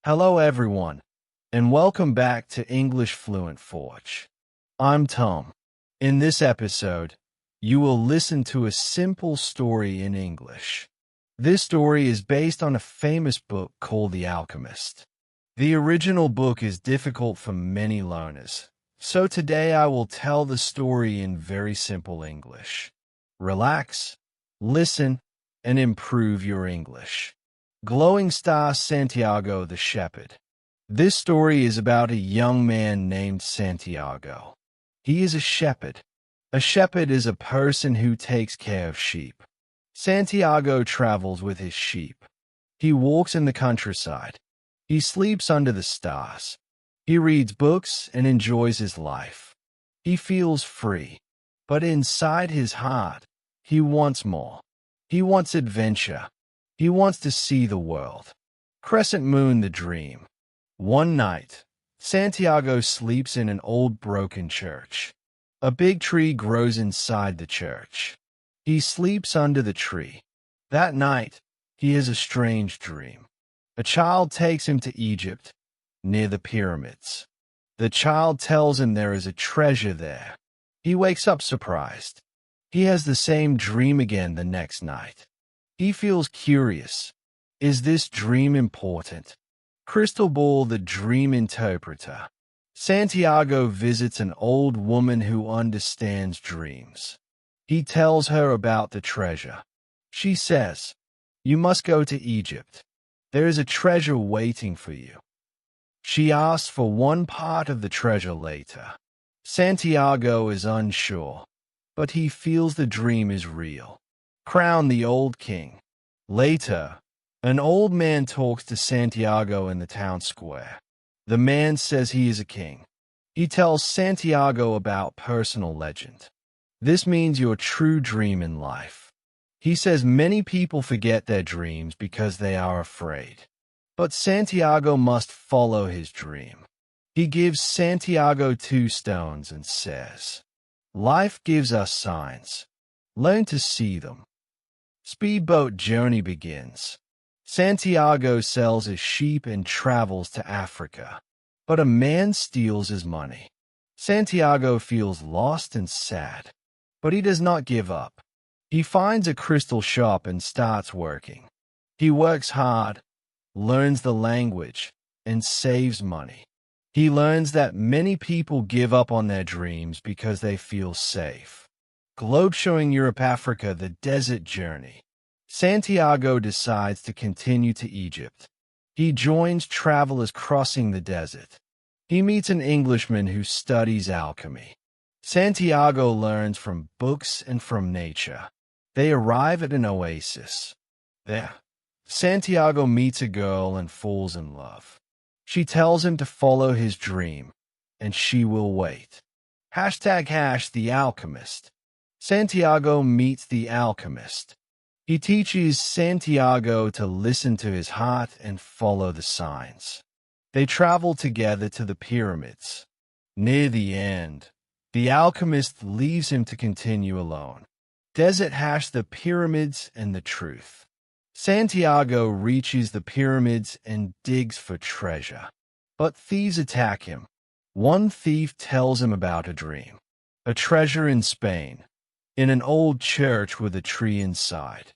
Hello everyone, and welcome back to English Fluent Forge. I'm Tom. In this episode, you will listen to a simple story in English. This story is based on a famous book called The Alchemist. The original book is difficult for many learners, so today I will tell the story in very simple English. Relax, listen, and improve your English. Glowing Star Santiago the Shepherd. This story is about a young man named Santiago. He is a shepherd. A shepherd is a person who takes care of sheep. Santiago travels with his sheep. He walks in the countryside. He sleeps under the stars. He reads books and enjoys his life. He feels free, but inside his heart, he wants more. He wants adventure. He wants to see the world. Crescent Moon the Dream. One night, Santiago sleeps in an old broken church. A big tree grows inside the church. He sleeps under the tree. That night, he has a strange dream. A child takes him to Egypt, near the pyramids. The child tells him there is a treasure there. He wakes up surprised. He has the same dream again the next night. He feels curious. Is this dream important? Crystal Ball the Dream Interpreter. Santiago visits an old woman who understands dreams. He tells her about the treasure. She says, "You must go to Egypt. There is a treasure waiting for you." She asks for one part of the treasure later. Santiago is unsure, but he feels the dream is real. Crown the Old King. Later, an old man talks to Santiago in the town square. The man says he is a king. He tells Santiago about personal legend. This means your true dream in life. He says many people forget their dreams because they are afraid. But Santiago must follow his dream. He gives Santiago 2 stones and says, "Life gives us signs. Learn to see them." Speedboat journey begins. Santiago sells his sheep and travels to Africa. But a man steals his money. Santiago feels lost and sad. But he does not give up. He finds a crystal shop and starts working. He works hard, learns the language, and saves money. He learns that many people give up on their dreams because they feel safe. Globe showing Europe-Africa the desert journey. Santiago decides to continue to Egypt. He joins travelers crossing the desert. He meets an Englishman who studies alchemy. Santiago learns from books and from nature. They arrive at an oasis. There, Santiago meets a girl and falls in love. She tells him to follow his dream, and she will wait. #The Alchemist. Santiago meets the alchemist. He teaches Santiago to listen to his heart and follow the signs. They travel together to the pyramids. Near the end, the alchemist leaves him to continue alone. Desert the pyramids and the truth. Santiago reaches the pyramids and digs for treasure. But thieves attack him. One thief tells him about a dream. A treasure in Spain, in an old church with a tree inside.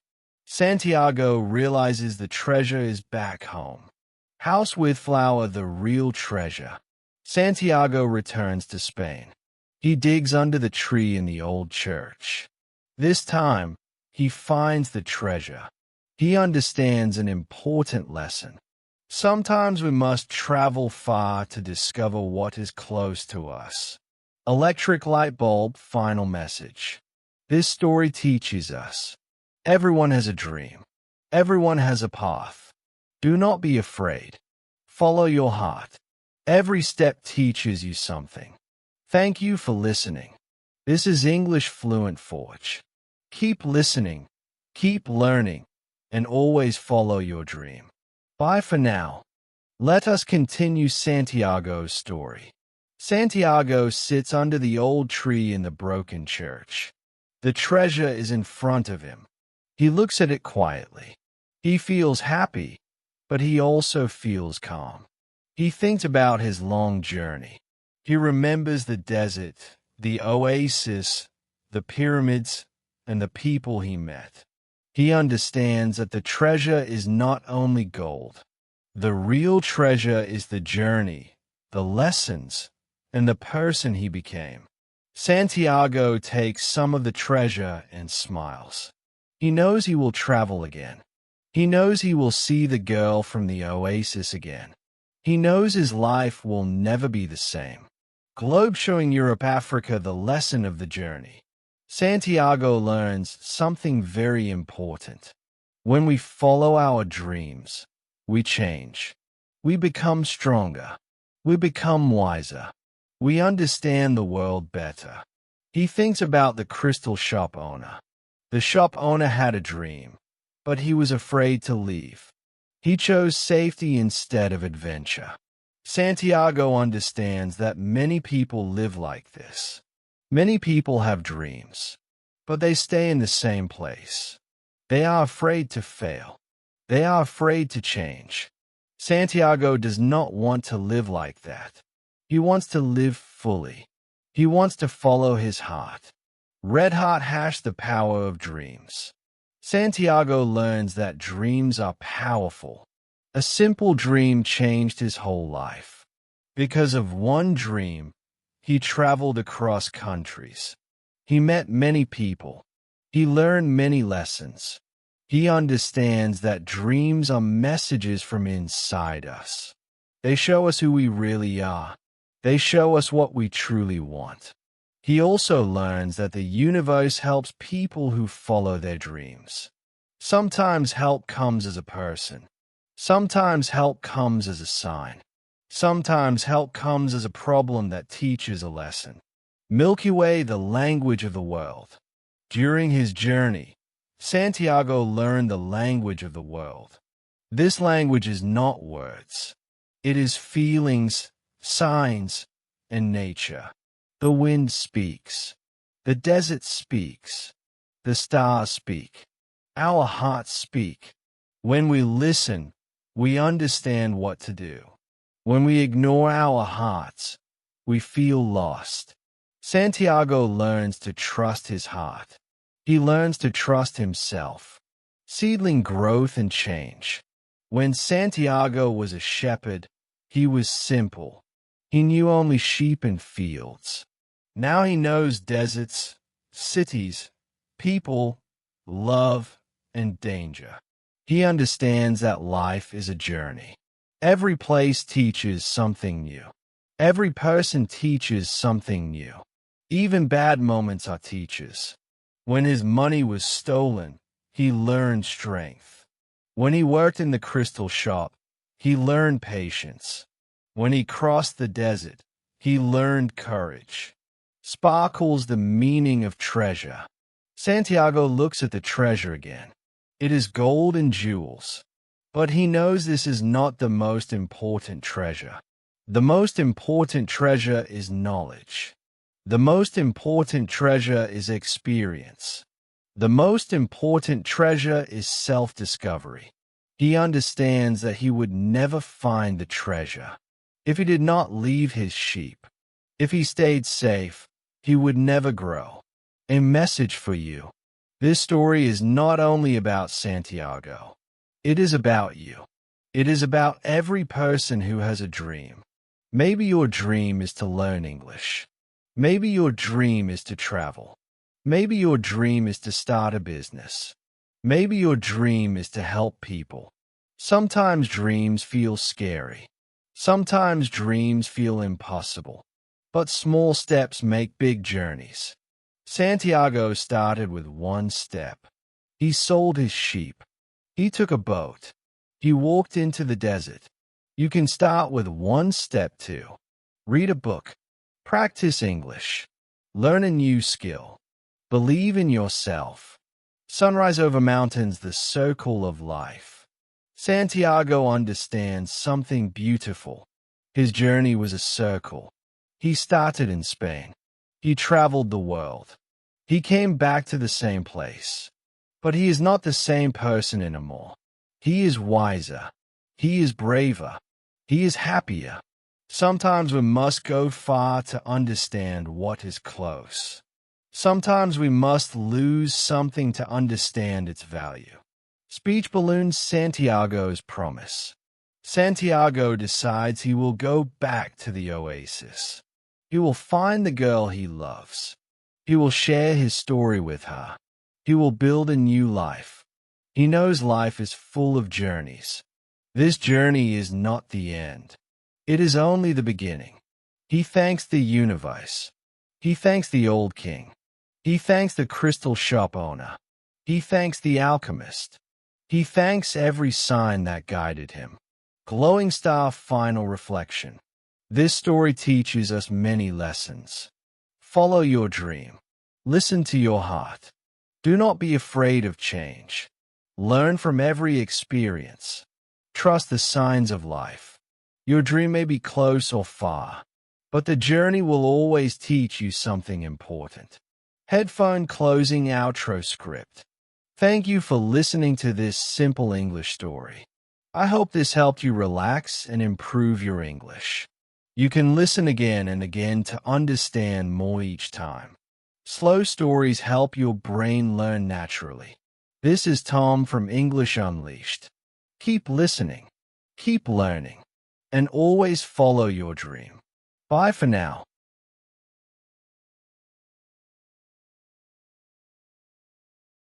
Santiago realizes the treasure is back home. House with flower, the real treasure. Santiago returns to Spain. He digs under the tree in the old church. This time, he finds the treasure. He understands an important lesson. Sometimes we must travel far to discover what is close to us. Electric light bulb, final message. This story teaches us. Everyone has a dream. Everyone has a path. Do not be afraid. Follow your heart. Every step teaches you something. Thank you for listening. This is English Fluent Forge. Keep listening, keep learning, and always follow your dream. Bye for now. Let us continue Santiago's story. Santiago sits under the old tree in the broken church. The treasure is in front of him. He looks at it quietly. He feels happy, but he also feels calm. He thinks about his long journey. He remembers the desert, the oasis, the pyramids, and the people he met. He understands that the treasure is not only gold. The real treasure is the journey, the lessons, and the person he became. Santiago takes some of the treasure and smiles. He knows he will travel again. He knows he will see the girl from the oasis again. He knows his life will never be the same. Globe showing Europe, Africa, the lesson of the journey. Santiago learns something very important. When we follow our dreams, we change. We become stronger. We become wiser. We understand the world better. He thinks about the crystal shop owner. The shop owner had a dream, but he was afraid to leave. He chose safety instead of adventure. Santiago understands that many people live like this. Many people have dreams, but they stay in the same place. They are afraid to fail. They are afraid to change. Santiago does not want to live like that. He wants to live fully. He wants to follow his heart. Red Heart hash the power of dreams. Santiago learns that dreams are powerful. A simple dream changed his whole life. Because of one dream, he traveled across countries. He met many people. He learned many lessons. He understands that dreams are messages from inside us. They show us who we really are. They show us what we truly want. He also learns that the universe helps people who follow their dreams. Sometimes help comes as a person. Sometimes help comes as a sign. Sometimes help comes as a problem that teaches a lesson. Milky Way, the language of the world. During his journey, Santiago learned the language of the world. This language is not words. It is feelings, signs, and nature. The wind speaks. The desert speaks. The stars speak. Our hearts speak. When we listen, we understand what to do. When we ignore our hearts, we feel lost. Santiago learns to trust his heart. He learns to trust himself. Seedling growth and change. When Santiago was a shepherd, he was simple. He knew only sheep and fields. Now he knows deserts, cities, people, love, and danger. He understands that life is a journey. Every place teaches something new. Every person teaches something new. Even bad moments are teachers. When his money was stolen, he learned strength. When he worked in the crystal shop, he learned patience. When he crossed the desert, he learned courage. Sparkles the meaning of treasure. Santiago looks at the treasure again. It is gold and jewels. But he knows this is not the most important treasure. The most important treasure is knowledge. The most important treasure is experience. The most important treasure is self-discovery. He understands that he would never find the treasure if he did not leave his sheep. If he stayed safe, he would never grow. A message for you. This story is not only about Santiago. It is about you. It is about every person who has a dream. Maybe your dream is to learn English. Maybe your dream is to travel. Maybe your dream is to start a business. Maybe your dream is to help people. Sometimes dreams feel scary. Sometimes dreams feel impossible. But small steps make big journeys. Santiago started with one step. He sold his sheep. He took a boat. He walked into the desert. You can start with one step too. Read a book. Practice English. Learn a new skill. Believe in yourself. Sunrise over mountains, the circle of life. Santiago understands something beautiful. His journey was a circle. He started in Spain. He traveled the world. He came back to the same place. But he is not the same person anymore. He is wiser. He is braver. He is happier. Sometimes we must go far to understand what is close. Sometimes we must lose something to understand its value. Speech balloons Santiago's promise. Santiago decides he will go back to the oasis. He will find the girl he loves. He will share his story with her. He will build a new life. He knows life is full of journeys. This journey is not the end. It is only the beginning. He thanks the universe. He thanks the old king. He thanks the crystal shop owner. He thanks the alchemist. He thanks every sign that guided him. Glowing Star Final Reflection. This story teaches us many lessons. Follow your dream. Listen to your heart. Do not be afraid of change. Learn from every experience. Trust the signs of life. Your dream may be close or far, but the journey will always teach you something important. Headphone closing outro script. Thank you for listening to this simple English story. I hope this helped you relax and improve your English. You can listen again and again to understand more each time. Slow stories help your brain learn naturally. This is Tom from English Unleashed. Keep listening, keep learning, and always follow your dream. Bye for now.